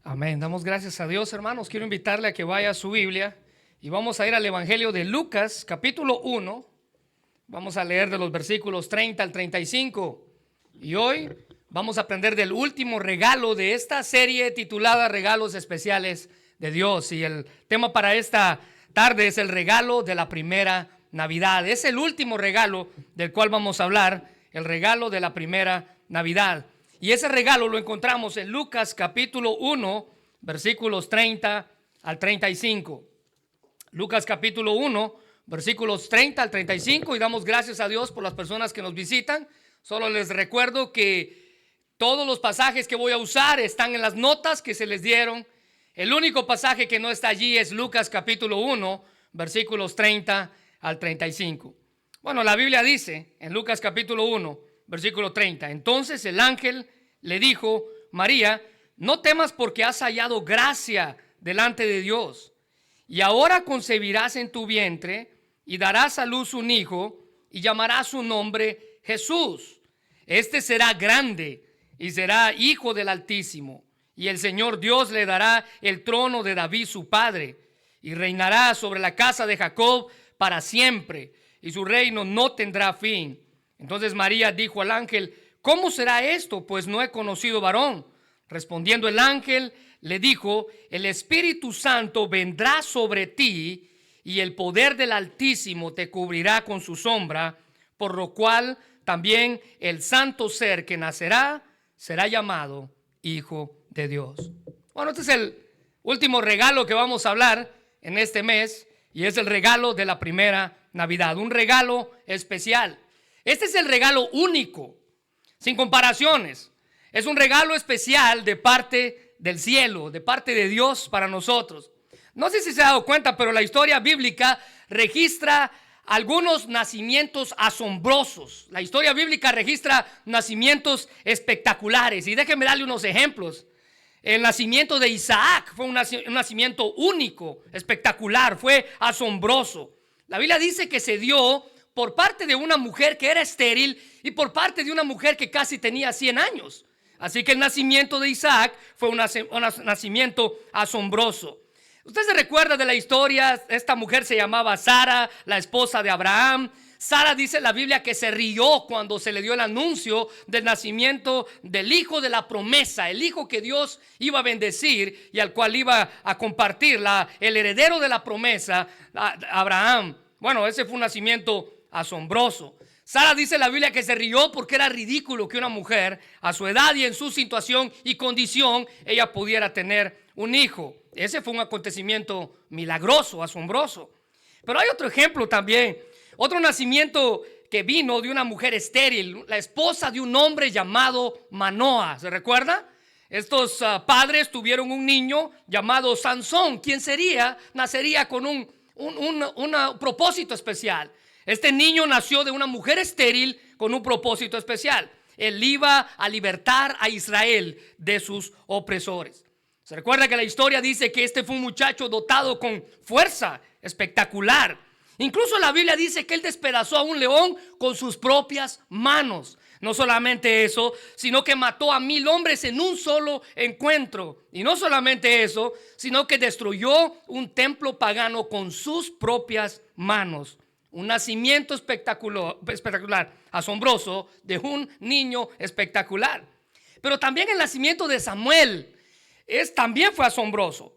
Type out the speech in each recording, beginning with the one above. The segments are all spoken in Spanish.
Amén. Damos gracias a Dios, hermanos. Quiero invitarle a que vaya a su Biblia y vamos a ir al Evangelio de Lucas, capítulo 1. Vamos a leer de los versículos 30 al 35. Y hoy vamos a aprender del último regalo de esta serie titulada Regalos Especiales de Dios. Y el tema para esta tarde es el regalo de la primera Navidad. Es el último regalo del cual vamos a hablar, el regalo de la primera Navidad. Y ese regalo lo encontramos en Lucas capítulo 1, versículos 30 al 35. Lucas capítulo 1, versículos 30 al 35. Y damos gracias a Dios por las personas que nos visitan. Solo les recuerdo que todos los pasajes que voy a usar están en las notas que se les dieron. El único pasaje que no está allí es Lucas capítulo 1, versículos 30 al 35. Bueno, la Biblia dice en Lucas capítulo 1, versículo 30. Entonces el ángel le dijo: María, no temas, porque has hallado gracia delante de Dios. Y ahora concebirás en tu vientre y darás a luz un hijo y llamarás su nombre Jesús. Este será grande y será hijo del Altísimo. Y el Señor Dios le dará el trono de David su padre, y reinará sobre la casa de Jacob para siempre, y su reino no tendrá fin. Entonces María dijo al ángel: ¿cómo será esto? Pues no he conocido varón. Respondiendo el ángel, le dijo: el Espíritu Santo vendrá sobre ti, y el poder del Altísimo te cubrirá con su sombra, por lo cual también el santo ser que nacerá será llamado Hijo de Dios. Bueno, este es el último regalo que vamos a hablar en este mes, y es el regalo de la primera Navidad, un regalo especial. Este es el regalo único, sin comparaciones. Es un regalo especial de parte del cielo, de parte de Dios para nosotros. No sé si se ha dado cuenta, pero la historia bíblica registra algunos nacimientos asombrosos. La historia bíblica registra nacimientos espectaculares. Y déjenme darle unos ejemplos. El nacimiento de Isaac fue un nacimiento único, espectacular, fue asombroso. La Biblia dice que se dio por parte de una mujer que era estéril y por parte de una mujer que casi tenía 100 años. Así que el nacimiento de Isaac fue un nacimiento asombroso. Usted se recuerda de la historia. Esta mujer se llamaba Sara, la esposa de Abraham. Sara, dice la Biblia, que se rió cuando se le dio el anuncio del nacimiento del hijo de la promesa, el hijo que Dios iba a bendecir y al cual iba a compartir el heredero de la promesa, Abraham. Bueno, ese fue un nacimiento asombroso. Sara, dice la Biblia, que se rió porque era ridículo que una mujer a su edad y en su situación y condición ella pudiera tener un hijo. Ese fue un acontecimiento milagroso, asombroso. Pero hay otro ejemplo también, otro nacimiento que vino de una mujer estéril, la esposa de un hombre llamado Manoa. ¿Se recuerda? Estos padres tuvieron un niño llamado Sansón, quien nacería con un propósito especial. Este niño nació de una mujer estéril con un propósito especial. Él iba a libertar a Israel de sus opresores. Se recuerda que la historia dice que este fue un muchacho dotado con fuerza espectacular. Incluso la Biblia dice que él despedazó a un león con sus propias manos. No solamente eso, sino que mató a 1000 hombres en un solo encuentro. Y no solamente eso, sino que destruyó un templo pagano con sus propias manos. Un nacimiento espectacular, asombroso, de un niño espectacular. Pero también el nacimiento de Samuel también fue asombroso.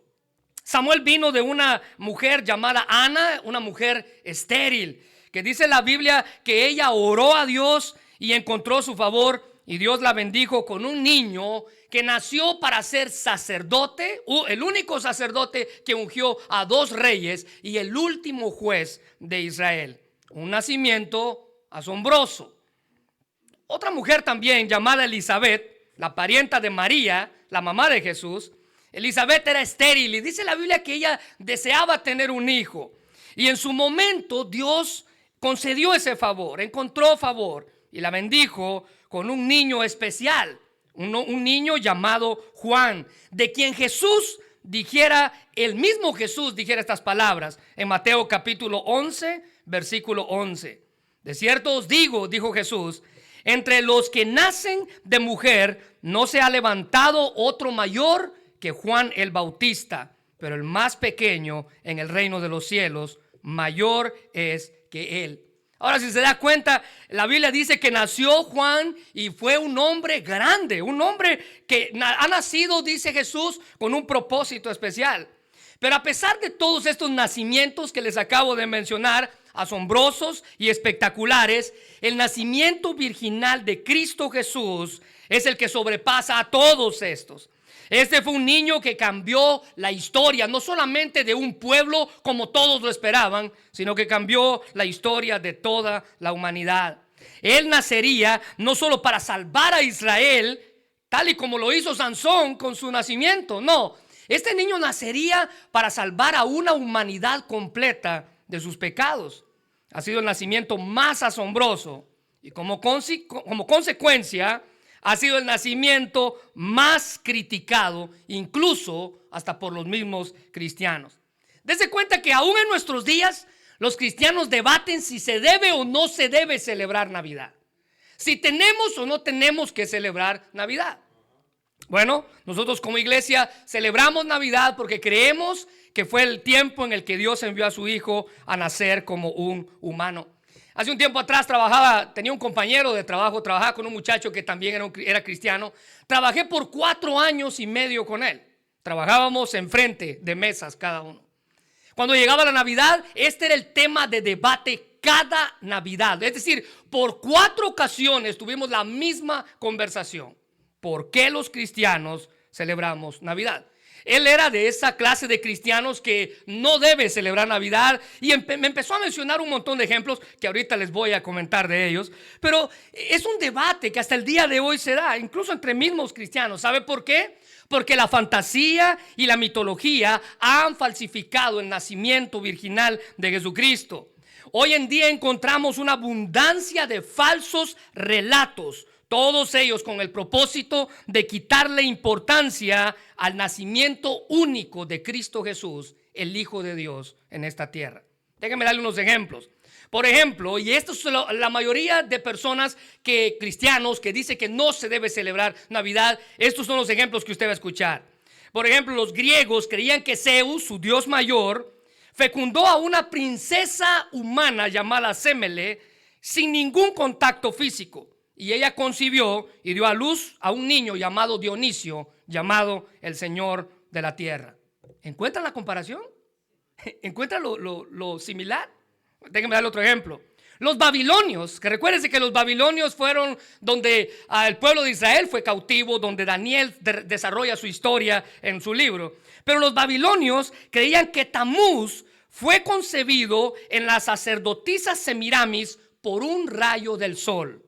Samuel vino de una mujer llamada Ana, una mujer estéril, que dice la Biblia que ella oró a Dios y encontró su favor, y Dios la bendijo con un niño que nació para ser sacerdote, el único sacerdote que ungió a 2 reyes y el último juez de Israel. Un nacimiento asombroso. Otra mujer también llamada Elizabeth, la parienta de María, la mamá de Jesús. Elizabeth era estéril y dice la Biblia que ella deseaba tener un hijo. Y en su momento Dios concedió ese favor, encontró favor y la bendijo con un niño especial, un niño llamado Juan, de quien el mismo Jesús dijera estas palabras en Mateo capítulo 11, versículo 11. De cierto os digo, dijo Jesús, entre los que nacen de mujer no se ha levantado otro mayor que Juan el Bautista, pero el más pequeño en el reino de los cielos, mayor es que él. Ahora, si se da cuenta, la Biblia dice que nació Juan y fue un hombre grande, un hombre que ha nacido, dice Jesús, con un propósito especial. Pero a pesar de todos estos nacimientos que les acabo de mencionar, asombrosos y espectaculares, el nacimiento virginal de Cristo Jesús es el que sobrepasa a todos estos. Este fue un niño que cambió la historia, no solamente de un pueblo como todos lo esperaban, sino que cambió la historia de toda la humanidad. Él nacería no solo para salvar a Israel, tal y como lo hizo Sansón con su nacimiento, no. Este niño nacería para salvar a una humanidad completa de sus pecados. Ha sido el nacimiento más asombroso y como consecuencia ha sido el nacimiento más criticado, incluso hasta por los mismos cristianos. Dese cuenta que aún en nuestros días los cristianos debaten si se debe o no se debe celebrar Navidad, si tenemos o no tenemos que celebrar Navidad. Bueno, nosotros como iglesia celebramos Navidad porque creemos que fue el tiempo en el que Dios envió a su Hijo a nacer como un humano. Hace un tiempo atrás tenía un compañero de trabajo, trabajaba con un muchacho que también era cristiano. Trabajé por 4 años y medio con él. Trabajábamos enfrente de mesas cada uno. Cuando llegaba la Navidad, este era el tema de debate cada Navidad. Es decir, por 4 ocasiones tuvimos la misma conversación. ¿Por qué los cristianos celebramos Navidad? Él era de esa clase de cristianos que no debe celebrar Navidad y me empezó a mencionar un montón de ejemplos que ahorita les voy a comentar de ellos. Pero es un debate que hasta el día de hoy se da, incluso entre mismos cristianos. ¿Sabe por qué? Porque la fantasía y la mitología han falsificado el nacimiento virginal de Jesucristo. Hoy en día encontramos una abundancia de falsos relatos, todos ellos con el propósito de quitarle importancia al nacimiento único de Cristo Jesús, el Hijo de Dios en esta tierra. Déjenme darle unos ejemplos. Por ejemplo, y esto es la mayoría de personas cristianos que dicen que no se debe celebrar Navidad, estos son los ejemplos que usted va a escuchar. Por ejemplo, los griegos creían que Zeus, su dios mayor, fecundó a una princesa humana llamada Semele sin ningún contacto físico. Y ella concibió y dio a luz a un niño llamado Dionisio, llamado el Señor de la tierra. ¿Encuentran la comparación? ¿Encuentran lo similar? Déjenme darle otro ejemplo. Los babilonios, que recuérdense que los babilonios fueron donde el pueblo de Israel fue cautivo, donde Daniel desarrolla su historia en su libro. Pero los babilonios creían que Tamuz fue concebido en la sacerdotisa Semiramis por un rayo del sol.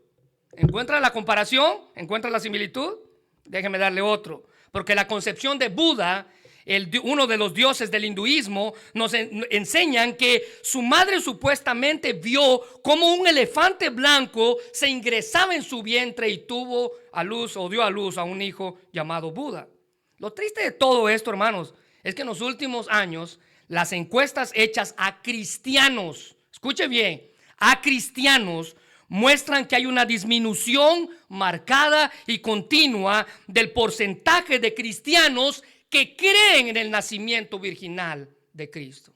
¿Encuentra la comparación? ¿Encuentra la similitud? Déjeme darle otro. Porque la concepción de Buda, uno de los dioses del hinduismo, nos enseñan que su madre supuestamente vio cómo un elefante blanco se ingresaba en su vientre y dio a luz a un hijo llamado Buda. Lo triste de todo esto, hermanos, es que en los últimos años las encuestas hechas a cristianos, escuche bien, a cristianos, muestran que hay una disminución marcada y continua del porcentaje de cristianos que creen en el nacimiento virginal de Cristo.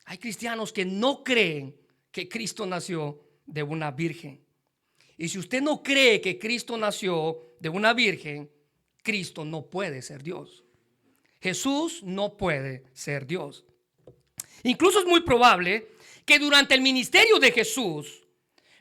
Hay cristianos que no creen que Cristo nació de una virgen. Y si usted no cree que Cristo nació de una virgen, Cristo no puede ser Dios. Jesús no puede ser Dios. Incluso es muy probable que durante el ministerio de Jesús,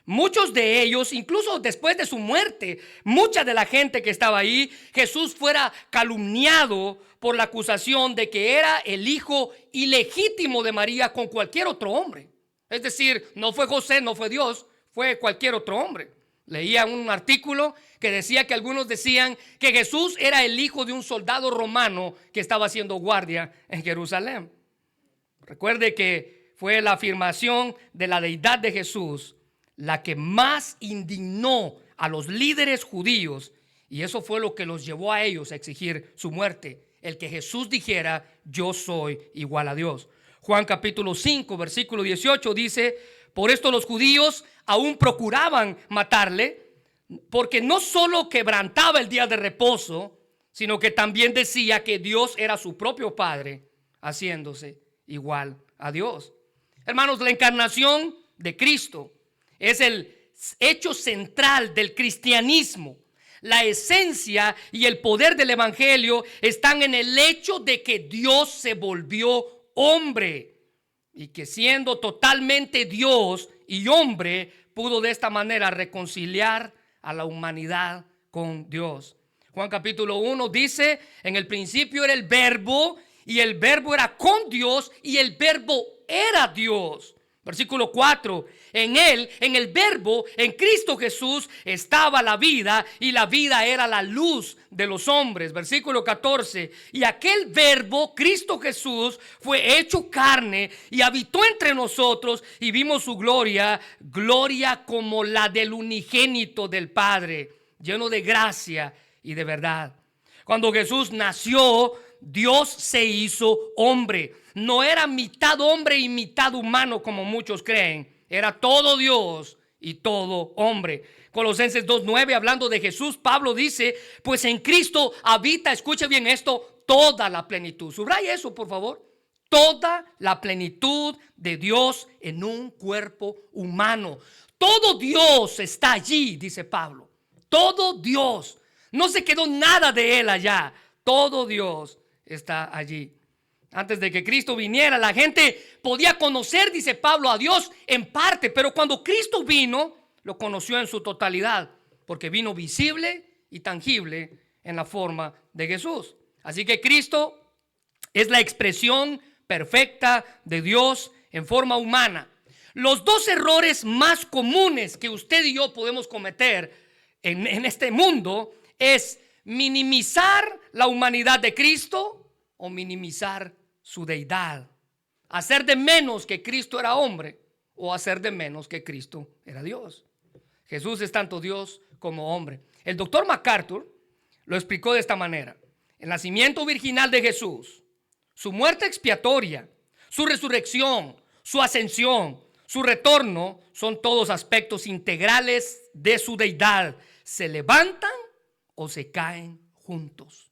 muchos de ellos, incluso después de su muerte, mucha de la gente que estaba ahí, Jesús fuera calumniado por la acusación de que era el hijo ilegítimo de María con cualquier otro hombre. Es decir, no fue José, no fue Dios, fue cualquier otro hombre. Leía un artículo que decía que algunos decían que Jesús era el hijo de un soldado romano que estaba haciendo guardia en Jerusalén. Recuerde que fue la afirmación de la deidad de Jesús la que más indignó a los líderes judíos, y eso fue lo que los llevó a ellos a exigir su muerte, el que Jesús dijera: yo soy igual a Dios. Juan capítulo 5 versículo 18 dice: por esto los judíos aún procuraban matarle, porque no solo quebrantaba el día de reposo, sino que también decía que Dios era su propio Padre, haciéndose igual a Dios. Hermanos, la encarnación de Cristo es el hecho central del cristianismo. La esencia y el poder del evangelio están en el hecho de que Dios se volvió hombre y que siendo totalmente Dios y hombre pudo de esta manera reconciliar a la humanidad con Dios. Juan capítulo 1 dice: en el principio era el verbo y el verbo era con Dios y el verbo era Dios. Versículo 4, en él, en el verbo, en Cristo Jesús estaba la vida y la vida era la luz de los hombres. Versículo 14, y aquel verbo, Cristo Jesús, fue hecho carne y habitó entre nosotros y vimos su gloria, gloria como la del unigénito del Padre, lleno de gracia y de verdad. Cuando Jesús nació, Dios se hizo hombre. No era mitad hombre y mitad humano como muchos creen. Era todo Dios y todo hombre. Colosenses 2:9, hablando de Jesús, Pablo dice: pues en Cristo habita, escuche bien esto, toda la plenitud. Subraya eso, por favor. Toda la plenitud de Dios en un cuerpo humano. Todo Dios está allí, dice Pablo. Todo Dios. No se quedó nada de él allá. Todo Dios está allí. Antes de que Cristo viniera, la gente podía conocer, dice Pablo, a Dios en parte, pero cuando Cristo vino, lo conoció en su totalidad, porque vino visible y tangible en la forma de Jesús. Así que Cristo es la expresión perfecta de Dios en forma humana. Los dos errores más comunes que usted y yo podemos cometer en este mundo es minimizar la humanidad de Cristo o minimizar su deidad. Hacer de menos que Cristo era hombre o hacer de menos que Cristo era Dios. Jesús es tanto Dios como hombre. El doctor MacArthur lo explicó de esta manera: el nacimiento virginal de Jesús, su muerte expiatoria, su resurrección, su ascensión, su retorno son todos aspectos integrales de su deidad. Se levantan o se caen juntos.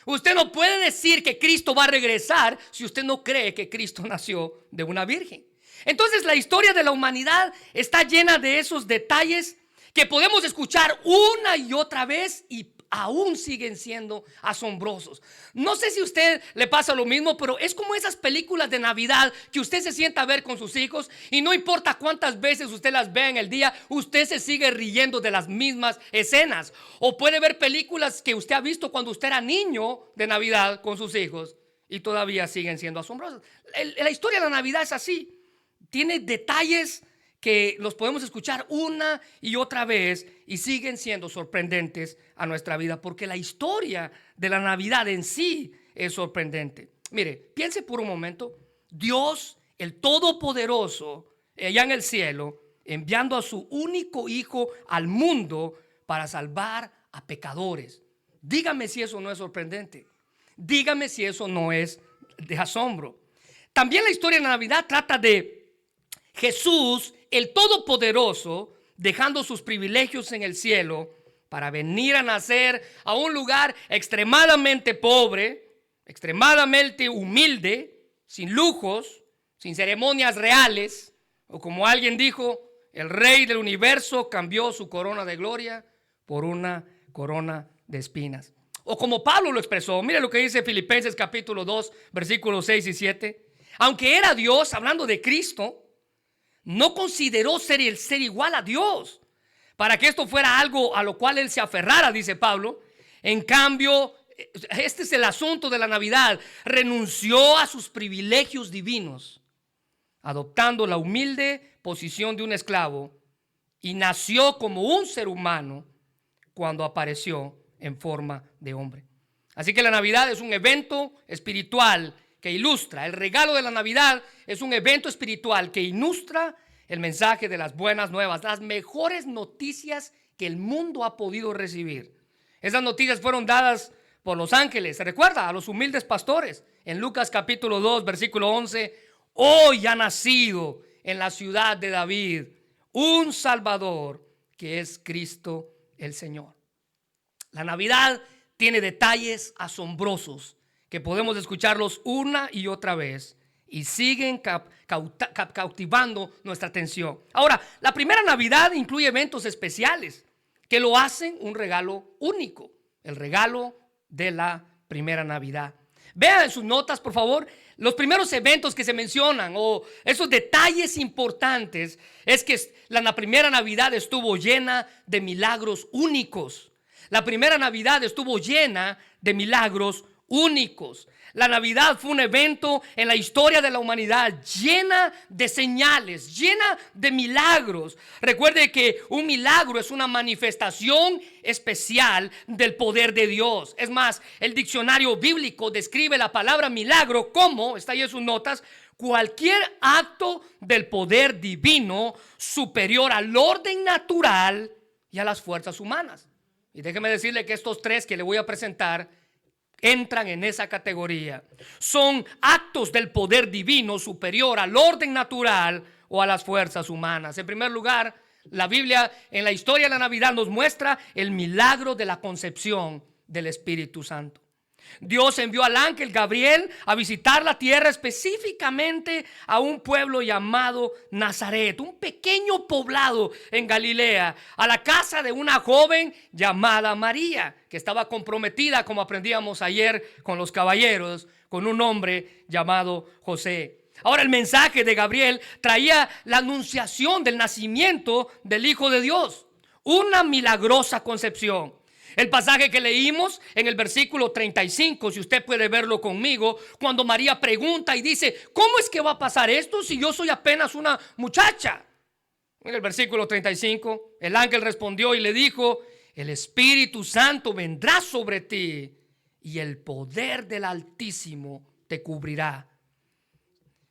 Usted no puede decir que Cristo va a regresar si usted no cree que Cristo nació de una virgen. Entonces la historia de la humanidad está llena de esos detalles que podemos escuchar una y otra vez y aún siguen siendo asombrosos. No sé si a usted le pasa lo mismo, pero es como esas películas de Navidad que usted se sienta a ver con sus hijos y no importa cuántas veces usted las vea en el día, usted se sigue riendo de las mismas escenas. O puede ver películas que usted ha visto cuando usted era niño de Navidad con sus hijos y todavía siguen siendo asombrosas. La historia de la Navidad es así. Tiene detalles que los podemos escuchar una y otra vez y siguen siendo sorprendentes a nuestra vida, porque la historia de la Navidad en sí es sorprendente. Mire, piense por un momento: Dios, el Todopoderoso, allá en el cielo, enviando a su único hijo al mundo para salvar a pecadores. Dígame si eso no es sorprendente. Dígame si eso no es de asombro. También la historia de la Navidad trata de Jesús, el Todopoderoso, dejando sus privilegios en el cielo para venir a nacer a un lugar extremadamente pobre, extremadamente humilde, sin lujos, sin ceremonias reales, o como alguien dijo, el rey del universo cambió su corona de gloria por una corona de espinas. O como Pablo lo expresó, mire lo que dice Filipenses capítulo 2, versículos 6 y 7. Aunque era Dios, hablando de Cristo, no consideró ser igual a Dios, para que esto fuera algo a lo cual él se aferrara, dice Pablo. En cambio, este es el asunto de la Navidad: renunció a sus privilegios divinos, adoptando la humilde posición de un esclavo, y nació como un ser humano cuando apareció en forma de hombre. Así que la Navidad es un evento espiritual que ilustra. El regalo de la Navidad es un evento espiritual que ilustra el mensaje de las buenas nuevas, las mejores noticias que el mundo ha podido recibir. Esas noticias fueron dadas por los ángeles, se recuerda, a los humildes pastores. En Lucas capítulo 2, versículo 11, hoy ha nacido en la ciudad de David un Salvador, que es Cristo el Señor. La Navidad tiene detalles asombrosos que podemos escucharlos una y otra vez y siguen cautivando nuestra atención. Ahora, la primera Navidad incluye eventos especiales que lo hacen un regalo único, el regalo de la primera Navidad. Vean en sus notas, por favor, los primeros eventos que se mencionan o esos detalles importantes es que la primera Navidad estuvo llena de milagros únicos. La primera Navidad estuvo llena de milagros únicos. La Navidad fue un evento en la historia de la humanidad llena de señales, llena de milagros. Recuerde que un milagro es una manifestación especial del poder de Dios. Es más, el diccionario bíblico describe la palabra milagro como, está ahí en sus notas, cualquier acto del poder divino superior al orden natural y a las fuerzas humanas. Y déjeme decirle que estos tres que le voy a presentar entran en esa categoría. Son actos del poder divino superior al orden natural o a las fuerzas humanas. En primer lugar, la Biblia en la historia de la Navidad nos muestra el milagro de la concepción del Espíritu Santo. Dios envió al ángel Gabriel a visitar la tierra, específicamente a un pueblo llamado Nazaret, un pequeño poblado en Galilea, a la casa de una joven llamada María, que estaba comprometida, como aprendíamos ayer con los caballeros, con un hombre llamado José. Ahora, el mensaje de Gabriel traía la anunciación del nacimiento del Hijo de Dios, una milagrosa concepción. El pasaje que leímos en el versículo 35, si usted puede verlo conmigo, cuando María pregunta y dice: ¿cómo es que va a pasar esto si yo soy apenas una muchacha? En el versículo 35, el ángel respondió y le dijo: el Espíritu Santo vendrá sobre ti y el poder del Altísimo te cubrirá.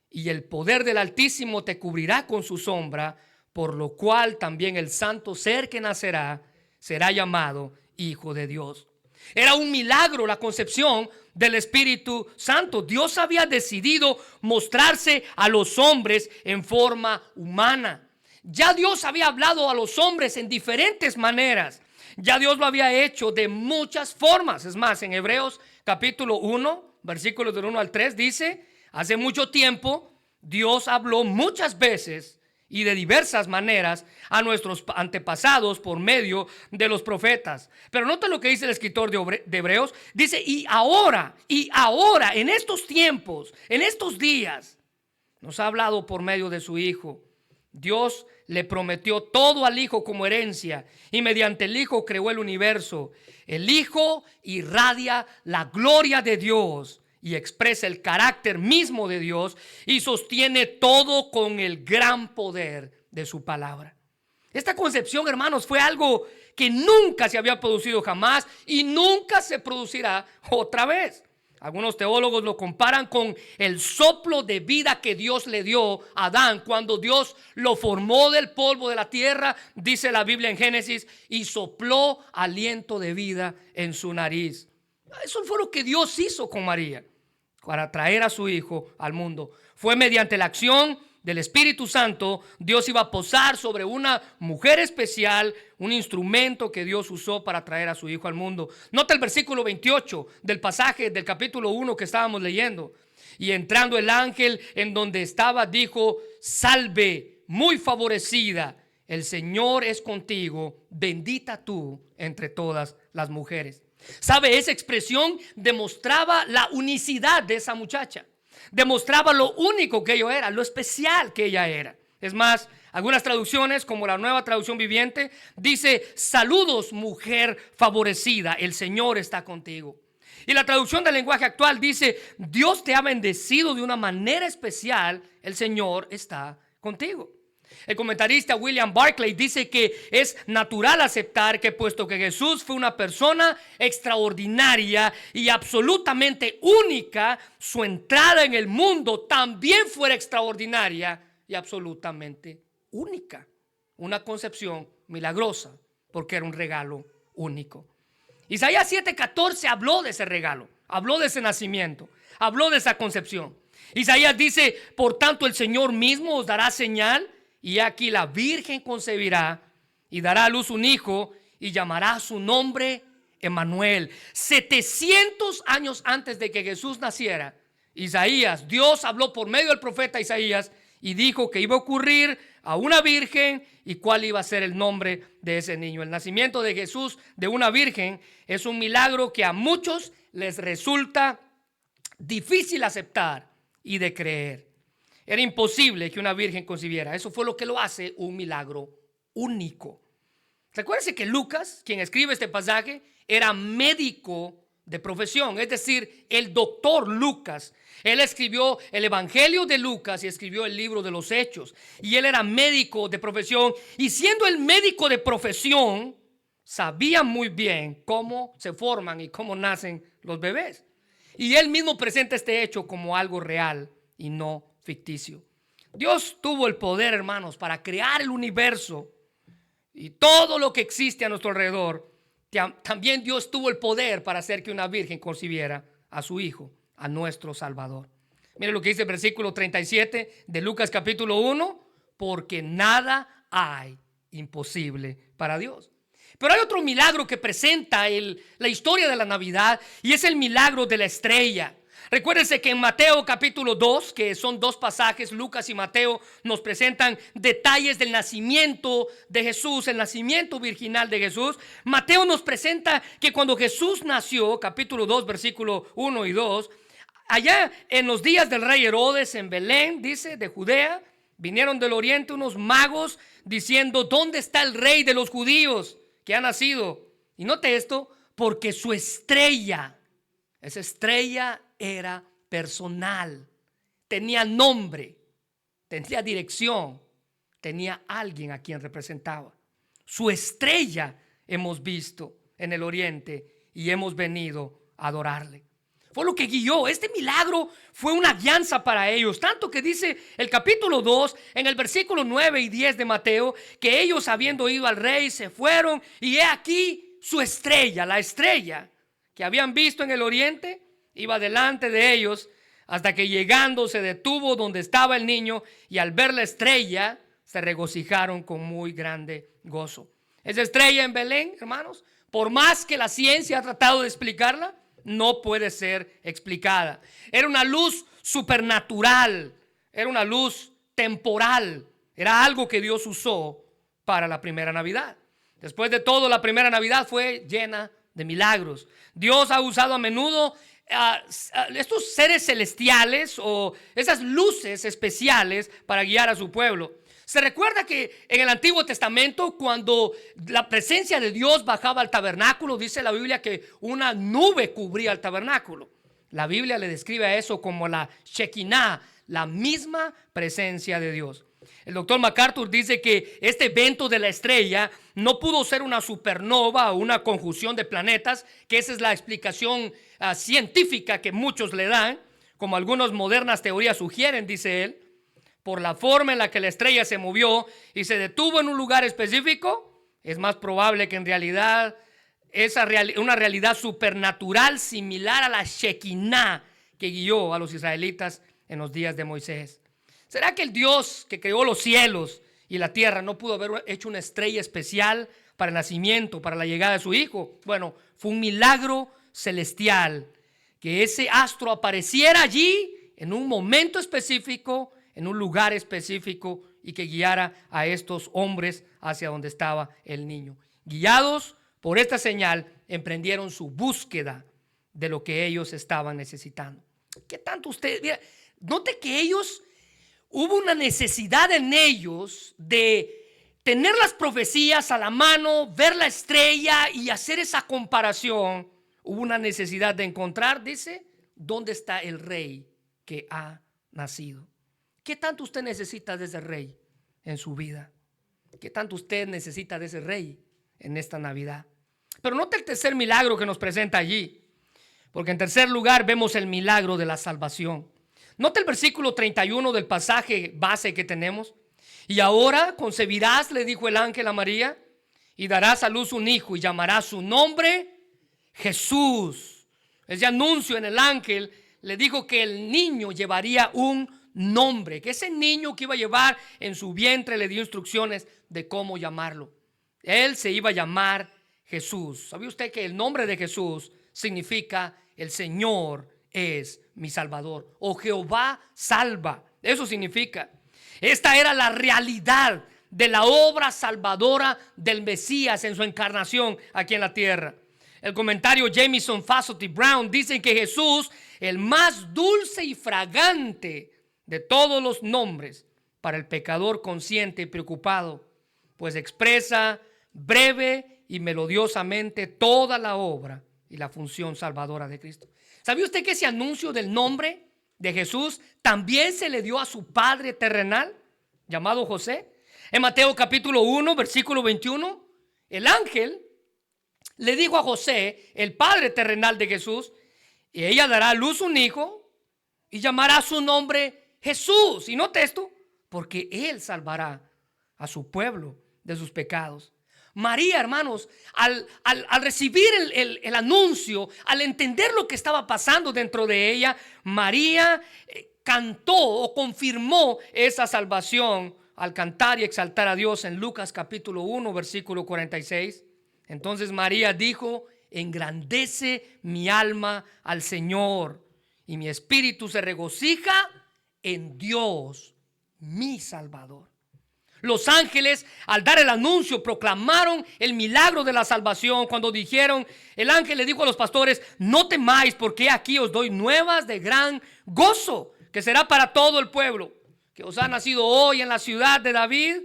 Y el poder del Altísimo te cubrirá con su sombra, por lo cual también el santo ser que nacerá será llamado Hijo de Dios. Era un milagro la concepción del Espíritu Santo. Dios había decidido mostrarse a los hombres en forma humana. Ya Dios había hablado a los hombres en diferentes maneras. Ya Dios lo había hecho de muchas formas. Es más, en Hebreos capítulo 1, versículos del 1 al 3 dice: hace mucho tiempo Dios habló muchas veces y de diversas maneras a nuestros antepasados por medio de los profetas. Pero nota lo que dice el escritor de Hebreos. Dice: y ahora, en estos tiempos, en estos días, nos ha hablado por medio de su Hijo. Dios le prometió todo al Hijo como herencia y mediante el Hijo creó el universo. El Hijo irradia la gloria de Dios y expresa el carácter mismo de Dios y sostiene todo con el gran poder de su palabra. Esta concepción, hermanos, fue algo que nunca se había producido jamás y nunca se producirá otra vez. Algunos teólogos lo comparan con el soplo de vida que Dios le dio a Adán cuando Dios lo formó del polvo de la tierra, dice la Biblia en Génesis, y sopló aliento de vida en su nariz. Eso fue lo que Dios hizo con María para traer a su Hijo al mundo. Fue mediante la acción del Espíritu Santo. Dios iba a posar sobre una mujer especial, un instrumento que Dios usó para traer a su Hijo al mundo. Nota el versículo 28 del pasaje del capítulo 1 que estábamos leyendo. Y entrando el ángel en donde estaba, dijo: salve, muy favorecida, el Señor es contigo, bendita tú entre todas las mujeres. ¿Sabe? Esa expresión demostraba la unicidad de esa muchacha. Demostraba lo único que ella era, lo especial que ella era. Es más, algunas traducciones, como la Nueva Traducción Viviente, dice: saludos, mujer favorecida, el Señor está contigo. Y la traducción del lenguaje actual dice: Dios te ha bendecido de una manera especial, el Señor está contigo. El comentarista William Barclay dice que es natural aceptar que, puesto que Jesús fue una persona extraordinaria y absolutamente única, su entrada en el mundo también fuera extraordinaria y absolutamente única. Una concepción milagrosa, porque era un regalo único. Isaías 7:14 habló de ese regalo, habló de ese nacimiento, habló de esa concepción. Isaías dice: por tanto el Señor mismo os dará señal, y aquí la Virgen concebirá y dará a luz un hijo y llamará su nombre Emmanuel. 700 años antes de que Jesús naciera, Isaías, Dios habló por medio del profeta Isaías y dijo que iba a ocurrir a una virgen y cuál iba a ser el nombre de ese niño. El nacimiento de Jesús de una virgen es un milagro que a muchos les resulta difícil aceptar y de creer. Era imposible que una virgen concibiera. Eso fue lo que lo hace un milagro único. Recuérdense que Lucas, quien escribe este pasaje, era médico de profesión, es decir, el doctor Lucas. Él escribió el Evangelio de Lucas y escribió el libro de los Hechos. Y él era médico de profesión. Y siendo el médico de profesión, sabía muy bien cómo se forman y cómo nacen los bebés. Y él mismo presenta este hecho como algo real y no ficticio. Dios tuvo el poder, hermanos, para crear el universo y todo lo que existe a nuestro alrededor. También Dios tuvo el poder para hacer que una virgen concibiera a su hijo, a nuestro Salvador. Mire lo que dice el versículo 37 de Lucas capítulo 1. Porque nada hay imposible para Dios. Pero hay otro milagro que presenta la historia de la Navidad, y es el milagro de la estrella. Recuérdense que en Mateo capítulo 2, que son dos pasajes, Lucas y Mateo nos presentan detalles del nacimiento de Jesús, el nacimiento virginal de Jesús. Mateo nos presenta que cuando Jesús nació, capítulo 2, versículo 1 y 2, allá en los días del rey Herodes en Belén, dice, de Judea, vinieron del oriente unos magos diciendo: ¿dónde está el rey de los judíos que ha nacido? Y note esto, porque su estrella, esa estrella era personal, tenía nombre, tenía dirección, tenía alguien a quien representaba. Su estrella hemos visto en el oriente y hemos venido a adorarle. Fue lo que guió. Este milagro fue una guianza para ellos, tanto que dice el capítulo 2 en el versículo 9 y 10 de Mateo, que ellos, habiendo ido al rey, se fueron, y he aquí su estrella, la estrella que habían visto en el oriente, iba delante de ellos, hasta que llegando se detuvo donde estaba el niño, y al ver la estrella se regocijaron con muy grande gozo. Esa estrella en Belén, hermanos, por más que la ciencia ha tratado de explicarla, no puede ser explicada. Era una luz supernatural, era una luz temporal, era algo que Dios usó para la primera Navidad. Después de todo, la primera Navidad fue llena de milagros. Dios ha usado a menudo estos seres celestiales o esas luces especiales para guiar a su pueblo. Se recuerda que en el Antiguo Testamento, cuando la presencia de Dios bajaba al tabernáculo, dice la Biblia que una nube cubría el tabernáculo. La Biblia le describe a eso como la Shekinah, la misma presencia de Dios. El doctor MacArthur dice que este evento de la estrella no pudo ser una supernova o una conjunción de planetas, que esa es la explicación científica que muchos le dan, como algunas modernas teorías sugieren, dice él. Por la forma en la que la estrella se movió y se detuvo en un lugar específico, es más probable que en realidad una realidad supernatural similar a la Shekinah que guió a los israelitas en los días de Moisés. ¿Será que el Dios que creó los cielos y la tierra no pudo haber hecho una estrella especial para el nacimiento, para la llegada de su hijo? Bueno, fue un milagro celestial que ese astro apareciera allí en un momento específico, en un lugar específico, y que guiara a estos hombres hacia donde estaba el niño. Guiados por esta señal, emprendieron su búsqueda de lo que ellos estaban necesitando. ¿Qué tanto usted? Mira, note que hubo una necesidad en ellos de tener las profecías a la mano, ver la estrella y hacer esa comparación. Hubo una necesidad de encontrar, dice, ¿dónde está el rey que ha nacido? ¿Qué tanto usted necesita de ese rey en su vida? ¿Qué tanto usted necesita de ese rey en esta Navidad? Pero note el tercer milagro que nos presenta allí, porque en tercer lugar vemos el milagro de la salvación. Note el versículo 31 del pasaje base que tenemos. Y ahora concebirás, le dijo el ángel a María, y darás a luz un hijo y llamarás su nombre Jesús. Ese anuncio en el ángel le dijo que el niño llevaría un nombre, que ese niño que iba a llevar en su vientre le dio instrucciones de cómo llamarlo. Él se iba a llamar Jesús. ¿Sabía usted que el nombre de Jesús significa el Señor es mi Salvador? O Jehová salva. Eso significa. Esta era la realidad de la obra salvadora del Mesías en su encarnación aquí en la tierra. El comentario Jamieson Fassett y Brown dicen que Jesús, el más dulce y fragante de todos los nombres para el pecador consciente y preocupado, pues expresa breve y melodiosamente toda la obra y la función salvadora de Cristo. ¿Sabía usted que ese anuncio del nombre de Jesús también se le dio a su padre terrenal llamado José? En Mateo capítulo 1 versículo 21, el ángel le dijo a José, el padre terrenal de Jesús, y ella dará a luz un hijo y llamará su nombre Jesús. Y note esto, porque él salvará a su pueblo de sus pecados. María, hermanos, al recibir el anuncio, al entender lo que estaba pasando dentro de ella, María cantó o confirmó esa salvación al cantar y exaltar a Dios en Lucas capítulo 1 versículo 46. Entonces María dijo: engrandece mi alma al Señor, y mi espíritu se regocija en Dios, mi Salvador. Los ángeles, al dar el anuncio, proclamaron el milagro de la salvación. Cuando dijeron, el ángel le dijo a los pastores: no temáis, porque aquí os doy nuevas de gran gozo, que será para todo el pueblo, que os ha nacido hoy en la ciudad de David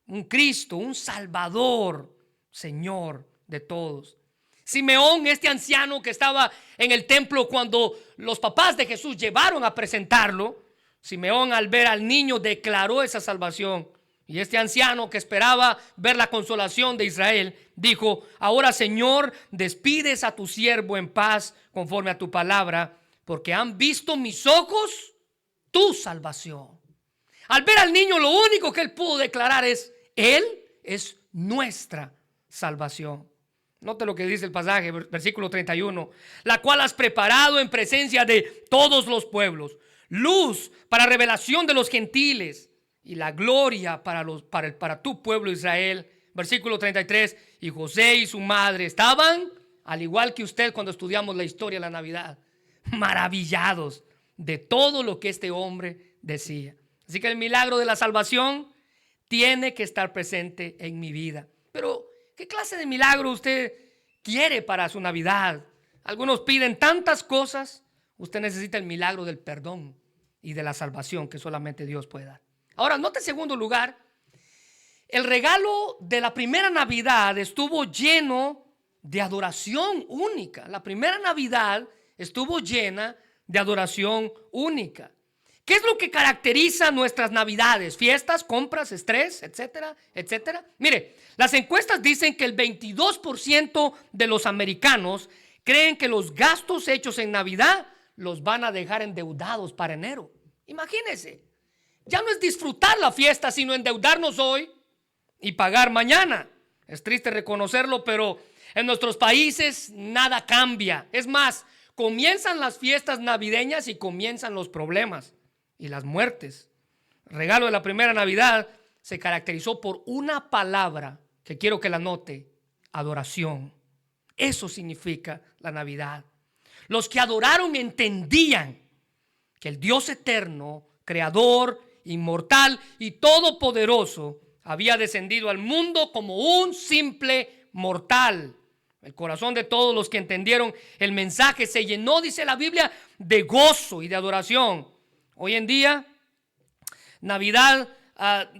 un Cristo, un Salvador, Señor de todos. Simeón, este anciano que estaba en el templo cuando los papás de Jesús llevaron a presentarlo, Simeón, al ver al niño, declaró esa salvación. Y este anciano que esperaba ver la consolación de Israel dijo: ahora, Señor, despides a tu siervo en paz conforme a tu palabra, porque han visto mis ojos tu salvación. Al ver al niño, lo único que él pudo declarar es: él es nuestra salvación. Note lo que dice el pasaje, versículo 31, la cual has preparado en presencia de todos los pueblos, luz para revelación de los gentiles y la gloria para tu pueblo Israel. Versículo 33, y José y su madre estaban, al igual que usted cuando estudiamos la historia de la Navidad, maravillados de todo lo que este hombre decía. Así que el milagro de la salvación tiene que estar presente en mi vida. Pero ¿qué clase de milagro usted quiere para su Navidad? Algunos piden tantas cosas. Usted necesita el milagro del perdón y de la salvación que solamente Dios puede dar. Ahora, note en segundo lugar, el regalo de la primera Navidad estuvo lleno de adoración única. La primera Navidad estuvo llena de adoración única. ¿Qué es lo que caracteriza nuestras Navidades? Fiestas, compras, estrés, etcétera, etcétera. Mire, las encuestas dicen que el 22% de los americanos creen que los gastos hechos en Navidad los van a dejar endeudados para enero. Imagínense, ya no es disfrutar la fiesta, sino endeudarnos hoy y pagar mañana. Es triste reconocerlo, pero en nuestros países nada cambia. Es más, comienzan las fiestas navideñas y comienzan los problemas y las muertes. El regalo de la primera Navidad se caracterizó por una palabra que quiero que la note: adoración. Eso significa la Navidad. Los que adoraron entendían que el Dios eterno, creador, inmortal y todopoderoso, había descendido al mundo como un simple mortal. El corazón de todos los que entendieron el mensaje se llenó, dice la Biblia, de gozo y de adoración. Hoy en día, Navidad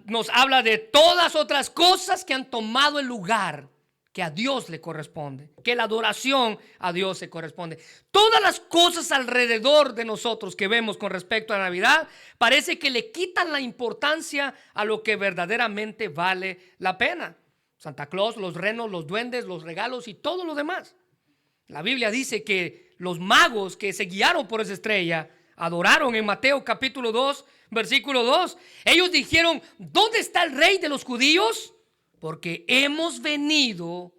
nos habla de todas otras cosas que han tomado el lugar que a Dios le corresponde, que la adoración a Dios se corresponde. Todas las cosas alrededor de nosotros que vemos con respecto a la Navidad parece que le quitan la importancia a lo que verdaderamente vale la pena. Santa Claus, los renos, los duendes, los regalos y todo lo demás. La Biblia dice que los magos que se guiaron por esa estrella adoraron en Mateo capítulo 2, versículo 2. Ellos dijeron: ¿dónde está el rey de los judíos? Porque hemos venido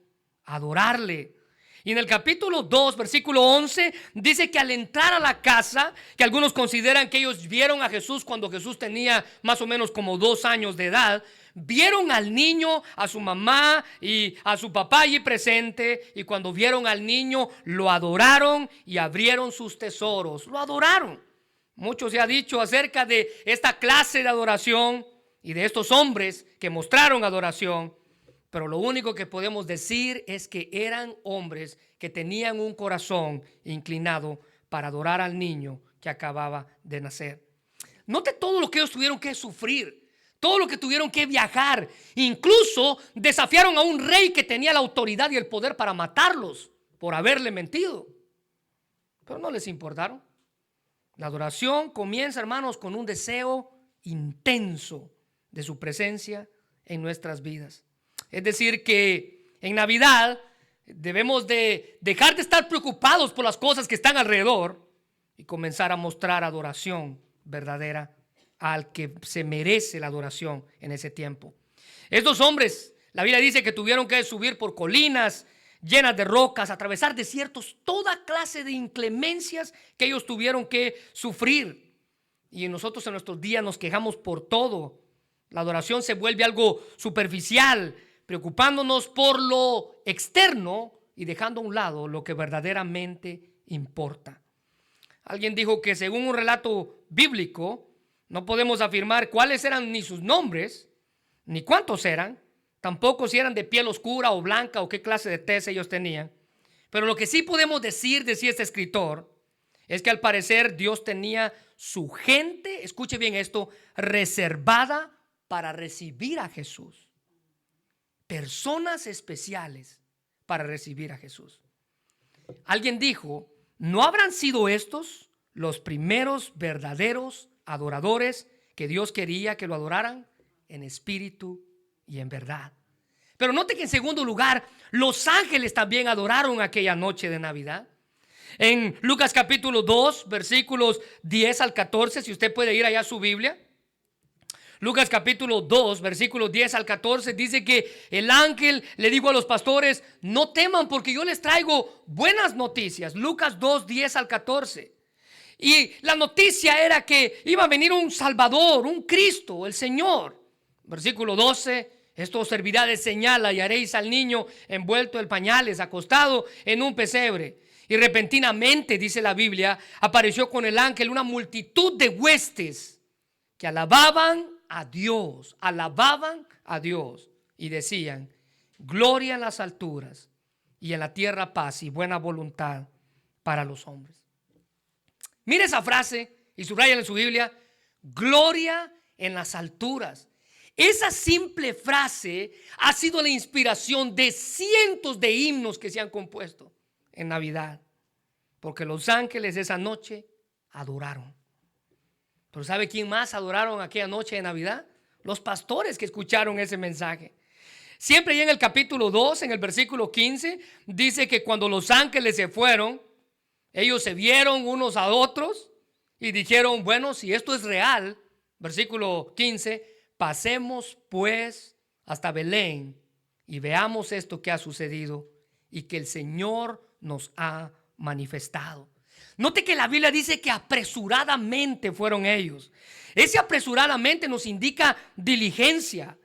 a adorarle. Y en el capítulo 2, versículo 11, dice que al entrar a la casa, que algunos consideran que ellos vieron a Jesús cuando Jesús tenía más o menos como 2 años de edad, Vieron al niño, a su mamá y a su papá allí presente, y cuando vieron al niño lo adoraron y abrieron sus tesoros. Lo adoraron. Mucho se ha dicho acerca de esta clase de adoración y de estos hombres que mostraron adoración, pero lo único que podemos decir es que eran hombres que tenían un corazón inclinado para adorar al niño que acababa de nacer. Note todo lo que ellos tuvieron que sufrir, todo lo que tuvieron que viajar. Incluso desafiaron a un rey que tenía la autoridad y el poder para matarlos por haberle mentido, pero no les importaron. La adoración comienza, hermanos, con un deseo intenso de su presencia en nuestras vidas. Es decir, que en Navidad debemos de dejar de estar preocupados por las cosas que están alrededor y comenzar a mostrar adoración verdadera al que se merece la adoración en ese tiempo. Estos hombres, la Biblia dice que tuvieron que subir por colinas llenas de rocas, atravesar desiertos, toda clase de inclemencias que ellos tuvieron que sufrir. Y nosotros en nuestros días nos quejamos por todo. La adoración se vuelve algo superficial, preocupándonos por lo externo y dejando a un lado lo que verdaderamente importa. Alguien dijo que según un relato bíblico, no podemos afirmar cuáles eran ni sus nombres, ni cuántos eran, tampoco si eran de piel oscura o blanca o qué clase de tez ellos tenían. Pero lo que sí podemos decir, decía este escritor, es que al parecer Dios tenía su gente, escuche bien esto, reservada para recibir a Jesús. Personas especiales para recibir a Jesús. Alguien dijo, ¿no habrán sido estos los primeros verdaderos adoradores que Dios quería que lo adoraran en espíritu y en verdad? Pero note que en segundo lugar, los ángeles también adoraron aquella noche de Navidad. En Lucas capítulo 2, versículos 10 al 14, si usted puede ir allá a su Biblia. Lucas capítulo 2, versículos 10 al 14, dice que el ángel le dijo a los pastores, no teman porque yo les traigo buenas noticias. Lucas 2, 10 al 14. Y la noticia era que iba a venir un Salvador, un Cristo, el Señor. Versículo 12, esto os servirá de señal, hallaréis al niño envuelto en pañales, acostado en un pesebre. Y repentinamente, dice la Biblia, apareció con el ángel una multitud de huestes que alababan a Dios y decían, gloria en las alturas y en la tierra paz y buena voluntad para los hombres. Mire esa frase y subrayan en su Biblia, gloria en las alturas. Esa simple frase ha sido la inspiración de cientos de himnos que se han compuesto en Navidad, porque los ángeles esa noche adoraron. Pero ¿sabe quién más adoraron aquella noche de Navidad? Los pastores que escucharon ese mensaje. Siempre ahí en el capítulo 2, en el versículo 15, dice que cuando los ángeles se fueron, ellos se vieron unos a otros y dijeron, bueno, si esto es real, versículo 15, pasemos pues hasta Belén y veamos esto que ha sucedido y que el Señor nos ha manifestado. Note que la Biblia dice que apresuradamente fueron ellos. Ese apresuradamente nos indica diligencia.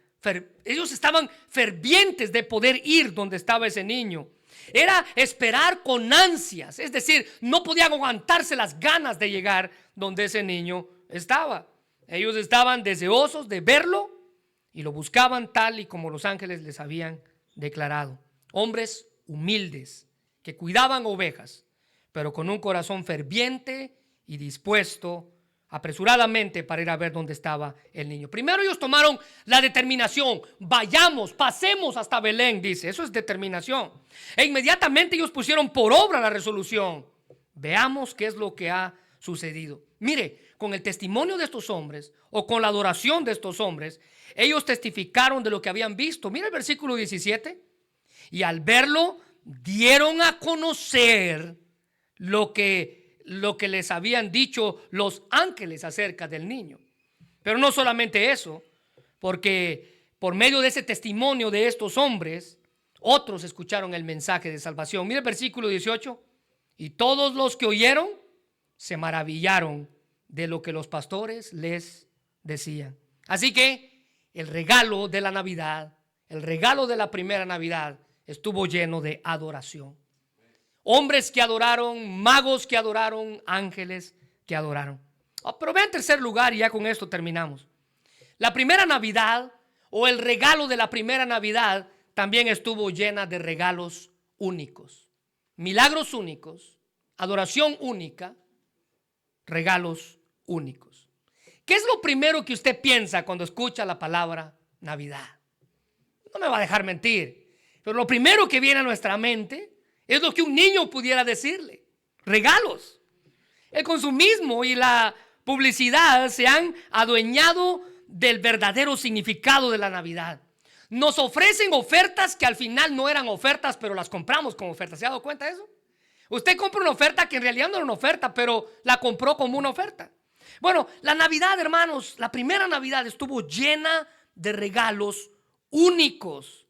Ellos estaban fervientes de poder ir donde estaba ese niño. Era esperar con ansias, es decir, no podían aguantarse las ganas de llegar donde ese niño estaba. Ellos estaban deseosos de verlo y lo buscaban tal y como los ángeles les habían declarado. Hombres humildes que cuidaban ovejas, pero con un corazón ferviente y dispuesto apresuradamente para ir a ver dónde estaba el niño. Primero ellos tomaron la determinación, vayamos, pasemos hasta Belén, dice, eso es determinación. E inmediatamente ellos pusieron por obra la resolución. Veamos qué es lo que ha sucedido. Mire, con el testimonio de estos hombres o con la adoración de estos hombres, ellos testificaron de lo que habían visto. Mire el versículo 17. Y al verlo, dieron a conocer lo que les habían dicho los ángeles acerca del niño. Pero no solamente eso, porque por medio de ese testimonio de estos hombres, otros escucharon el mensaje de salvación. Mira el versículo 18. Y todos los que oyeron se maravillaron de lo que los pastores les decían. Así que el regalo de la Navidad, el regalo de la primera Navidad, estuvo lleno de adoración. Hombres que adoraron, magos que adoraron, ángeles que adoraron. Pero ve en tercer lugar, y ya con esto terminamos. La primera Navidad, o el regalo de la primera Navidad, también estuvo llena de regalos únicos, milagros únicos, adoración única, regalos únicos. ¿Qué es lo primero que usted piensa cuando escucha la palabra Navidad? No me va a dejar mentir, pero lo primero que viene a nuestra mente es lo que un niño pudiera decirle: regalos. El consumismo y la publicidad se han adueñado del verdadero significado de la Navidad. Nos ofrecen ofertas que al final no eran ofertas, pero las compramos como ofertas. ¿Se ha dado cuenta de eso? Usted compra una oferta que en realidad no era una oferta, pero la compró como una oferta. Bueno, la Navidad, hermanos, la primera Navidad estuvo llena de regalos únicos.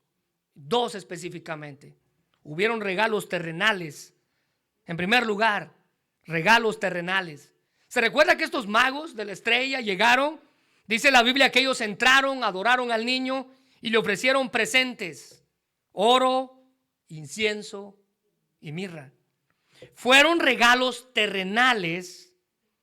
Dos específicamente. Hubieron regalos terrenales. En primer lugar, regalos terrenales. ¿Se recuerda que estos magos de la estrella llegaron? Dice la Biblia que ellos entraron, adoraron al niño y le ofrecieron presentes: oro, incienso y mirra. Fueron regalos terrenales,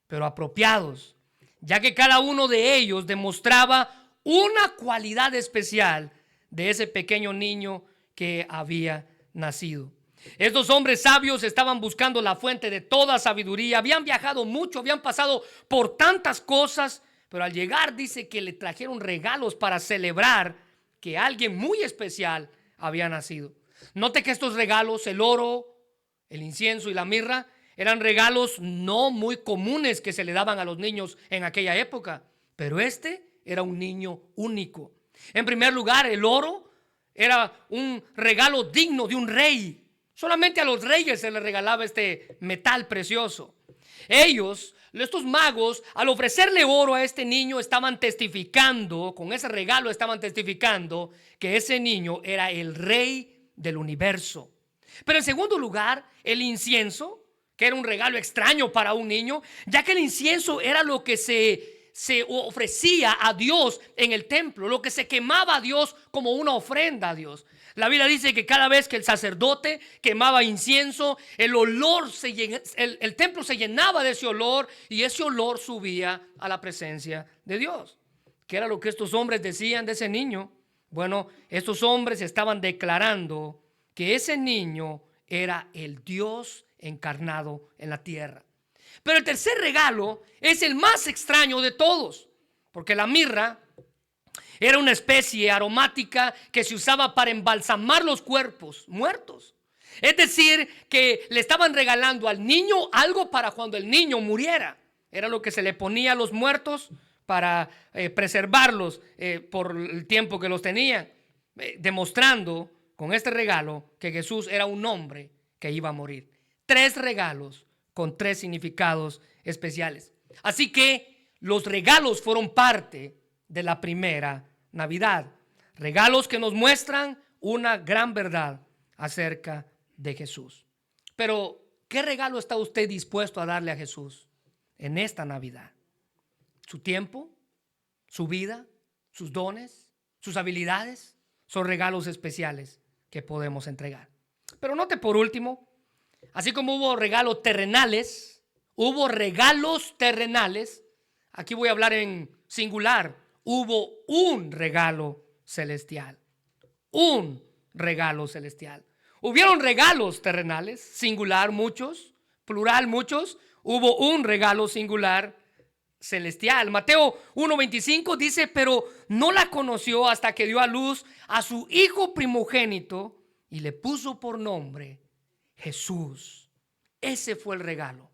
pero apropiados, ya que cada uno de ellos demostraba una cualidad especial de ese pequeño niño que había nacido. Estos hombres sabios estaban buscando la fuente de toda sabiduría, habían viajado mucho, habían pasado por tantas cosas, pero al llegar dice que le trajeron regalos para celebrar que alguien muy especial había nacido. Note que estos regalos, el oro, el incienso y la mirra, eran regalos no muy comunes que se le daban a los niños en aquella época, pero este era un niño único. En primer lugar, el oro era un regalo digno de un rey. Solamente a los reyes se les regalaba este metal precioso. Estos magos, al ofrecerle oro a este niño, estaban testificando, con ese regalo estaban testificando que ese niño era el rey del universo. Pero en segundo lugar, el incienso, que era un regalo extraño para un niño, ya que el incienso era lo que se ofrecía a Dios en el templo, lo que se quemaba a Dios como una ofrenda a Dios. La Biblia dice que cada vez que el sacerdote quemaba incienso, el templo se llenaba de ese olor, y ese olor subía a la presencia de Dios. ¿Qué era lo que estos hombres decían de ese niño? Bueno, estos hombres estaban declarando que ese niño era el Dios encarnado en la tierra. Pero el tercer regalo es el más extraño de todos, porque la mirra era una especie aromática que se usaba para embalsamar los cuerpos muertos. Es decir, que le estaban regalando al niño algo para cuando el niño muriera. Era lo que se le ponía a los muertos para preservarlos por el tiempo que los tenían, demostrando con este regalo que Jesús era un hombre que iba a morir. 3 regalos con 3 significados especiales. Así que los regalos fueron parte de la primera Navidad. Regalos que nos muestran una gran verdad acerca de Jesús. Pero, ¿qué regalo está usted dispuesto a darle a Jesús en esta Navidad? ¿Su tiempo? ¿Su vida? ¿Sus dones? ¿Sus habilidades? Son regalos especiales que podemos entregar. Pero note por último, así como hubo regalos terrenales, aquí voy a hablar en singular, hubo un regalo celestial. Un regalo celestial. Hubieron regalos terrenales, singular muchos, plural muchos, hubo un regalo singular celestial. Mateo 1:25 dice: pero no la conoció hasta que dio a luz a su hijo primogénito y le puso por nombre Jesús. Ese fue el regalo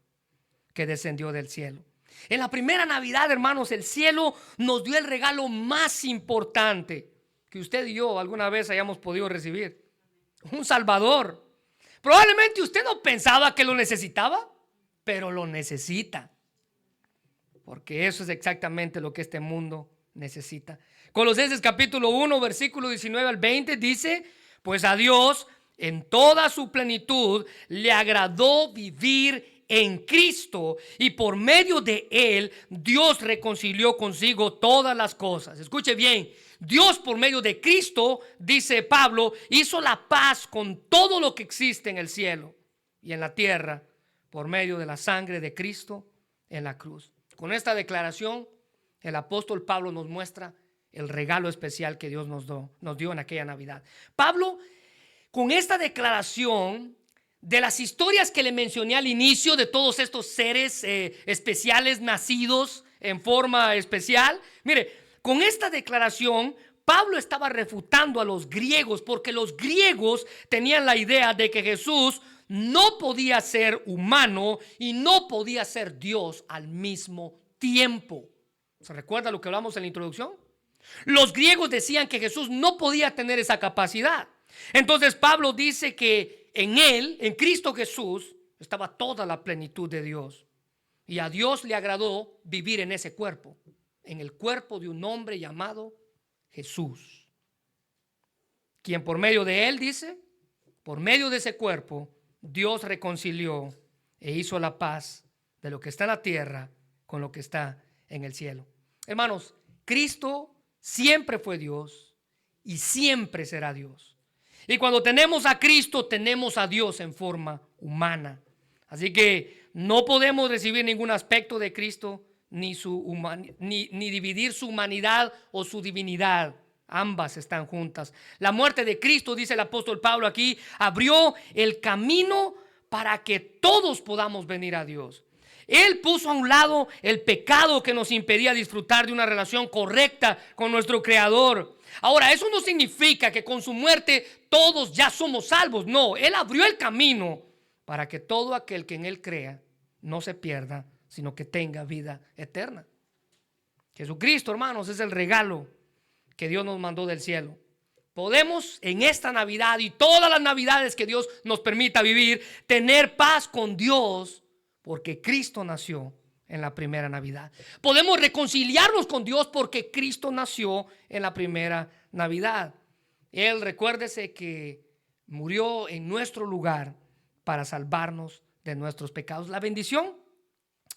que descendió del cielo. En la primera Navidad, hermanos, el cielo nos dio el regalo más importante que usted y yo alguna vez hayamos podido recibir: un Salvador. Probablemente usted no pensaba que lo necesitaba, pero lo necesita, porque eso es exactamente lo que este mundo necesita. Colosenses capítulo 1, versículo 19 al 20 dice: pues a Dios en toda su plenitud le agradó vivir en Cristo, y por medio de él Dios reconcilió consigo todas las cosas. Escuche bien: Dios, por medio de Cristo, dice Pablo, hizo la paz con todo lo que existe en el cielo y en la tierra por medio de la sangre de Cristo en la cruz. Con esta declaración, el apóstol Pablo nos muestra el regalo especial que Dios nos dio en aquella Navidad. Pablo, con esta declaración de las historias que le mencioné al inicio, de todos estos seres especiales nacidos en forma especial, mire, con esta declaración Pablo estaba refutando a los griegos, porque los griegos tenían la idea de que Jesús no podía ser humano y no podía ser Dios al mismo tiempo. ¿Se recuerda lo que hablamos en la introducción? Los griegos decían que Jesús no podía tener esa capacidad. Entonces Pablo dice que en él, en Cristo Jesús, estaba toda la plenitud de Dios. Y a Dios le agradó vivir en ese cuerpo, en el cuerpo de un hombre llamado Jesús, quien por medio de él, dice, por medio de ese cuerpo, Dios reconcilió e hizo la paz de lo que está en la tierra con lo que está en el cielo. Hermanos, Cristo siempre fue Dios y siempre será Dios. Y cuando tenemos a Cristo, tenemos a Dios en forma humana. Así que no podemos recibir ningún aspecto de Cristo ni dividir su humanidad o su divinidad. Ambas están juntas. La muerte de Cristo, dice el apóstol Pablo aquí, abrió el camino para que todos podamos venir a Dios. Él puso a un lado el pecado que nos impedía disfrutar de una relación correcta con nuestro Creador. Ahora, eso no significa que con su muerte todos ya somos salvos. No, Él abrió el camino para que todo aquel que en Él crea no se pierda, sino que tenga vida eterna. Jesucristo, hermanos, es el regalo que Dios nos mandó del cielo. Podemos en esta Navidad y todas las Navidades que Dios nos permita vivir, tener paz con Dios, porque Cristo nació en la primera Navidad. Podemos reconciliarnos con Dios porque Cristo nació en la primera Navidad. Él, recuérdese que murió en nuestro lugar para salvarnos de nuestros pecados. La bendición,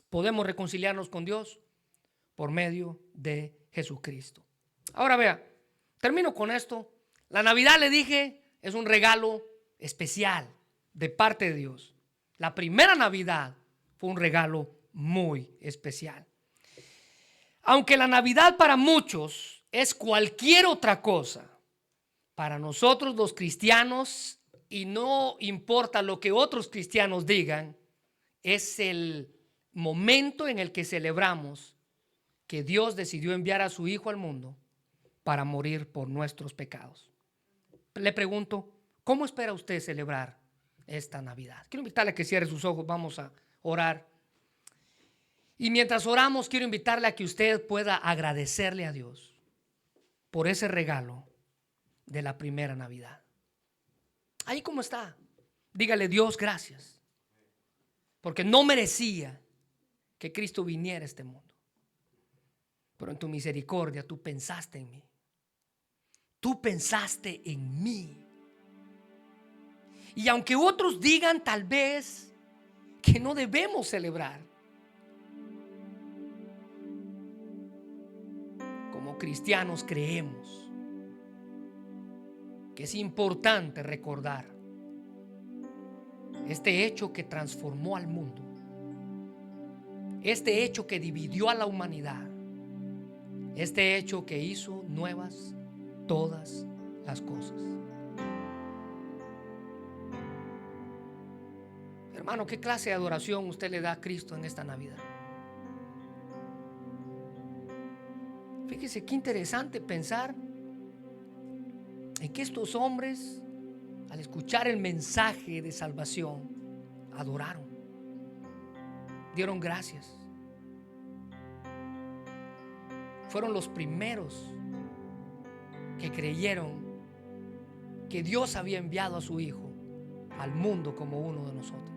podemos reconciliarnos con Dios por medio de Jesucristo. Ahora vea, termino con esto. La Navidad, le dije, es un regalo especial de parte de Dios. La primera Navidad fue un regalo muy especial. Aunque la Navidad para muchos es cualquier otra cosa, para nosotros los cristianos, y no importa lo que otros cristianos digan, es el momento en el que celebramos que Dios decidió enviar a su Hijo al mundo para morir por nuestros pecados. Le pregunto, ¿cómo espera usted celebrar esta Navidad? Quiero invitarle a que cierre sus ojos, vamos a orar. Y mientras oramos, quiero invitarle a que usted pueda agradecerle a Dios por ese regalo de la primera Navidad. Ahí como está, dígale: Dios, gracias, porque no merecía que Cristo viniera a este mundo, pero en tu misericordia tú pensaste en mí. Tú pensaste en mí. Y aunque otros digan tal vez que no debemos celebrar, como cristianos creemos que es importante recordar este hecho que transformó al mundo, este hecho que dividió a la humanidad, este hecho que hizo nuevas todas las cosas. Hermano, ¿qué clase de adoración usted le da a Cristo en esta Navidad? Fíjese qué interesante pensar en que estos hombres, al escuchar el mensaje de salvación, adoraron, dieron gracias. Fueron los primeros que creyeron que Dios había enviado a su Hijo al mundo como uno de nosotros.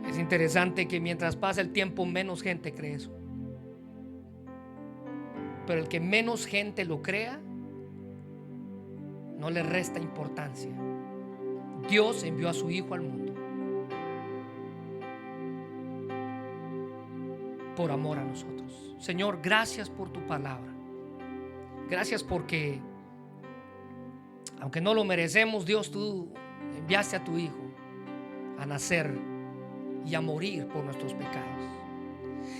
Es interesante que mientras pasa el tiempo, menos gente cree eso. Pero el que menos gente lo crea, no le resta importancia. Dios envió a su Hijo al mundo. por amor a nosotros. Señor, gracias por tu palabra. Gracias porque, aunque no lo merecemos, Dios, tú enviaste a tu Hijo a nacer y a morir por nuestros pecados.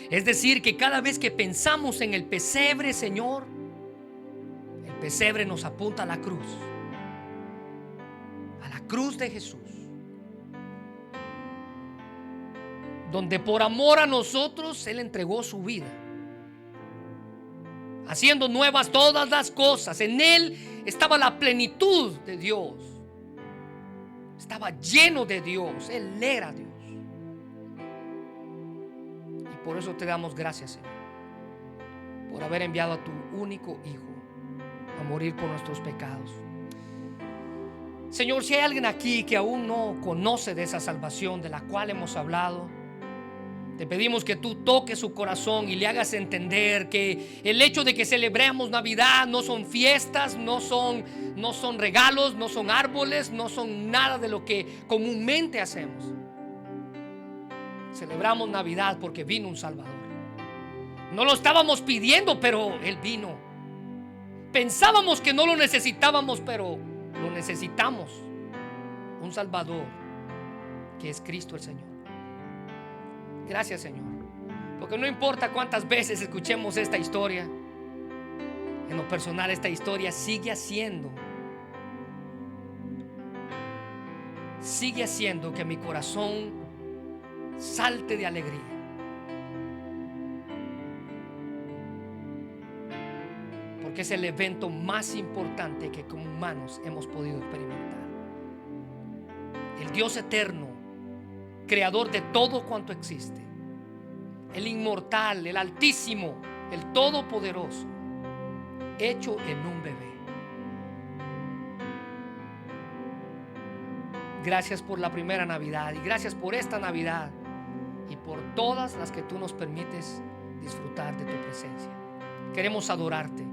Es decir, que cada vez que pensamos en el pesebre, Señor, el pesebre nos apunta a la cruz de Jesús, donde por amor a nosotros Él entregó su vida, haciendo nuevas todas las cosas. En Él estaba la plenitud de Dios, estaba lleno de Dios, Él era Dios. Y por eso te damos gracias, Señor, por haber enviado a tu único Hijo a morir por nuestros pecados. Señor, si hay alguien aquí que aún no conoce de esa salvación de la cual hemos hablado, te pedimos que tú toques su corazón y le hagas entender que el hecho de que celebremos Navidad no son fiestas, no son regalos, no son árboles, no son nada de lo que comúnmente hacemos. Celebramos Navidad porque vino un Salvador. No lo estábamos pidiendo, pero Él vino. Pensábamos que no lo necesitábamos, pero lo necesitamos. Un Salvador que es Cristo el Señor. Gracias, Señor, porque no importa cuántas veces escuchemos esta historia, en lo personal esta historia sigue haciendo que mi corazón salte de alegría, porque es el evento más importante que como humanos hemos podido experimentar. El Dios eterno, creador de todo cuanto existe, el inmortal, el altísimo, el todopoderoso, hecho en un bebé. Gracias por la primera Navidad y gracias por esta Navidad y por todas las que tú nos permites disfrutar de tu presencia. Queremos adorarte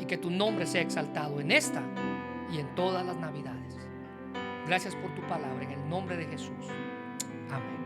y que tu nombre sea exaltado en esta y en todas las Navidades. Gracias por tu palabra, en el nombre de Jesús. Amén.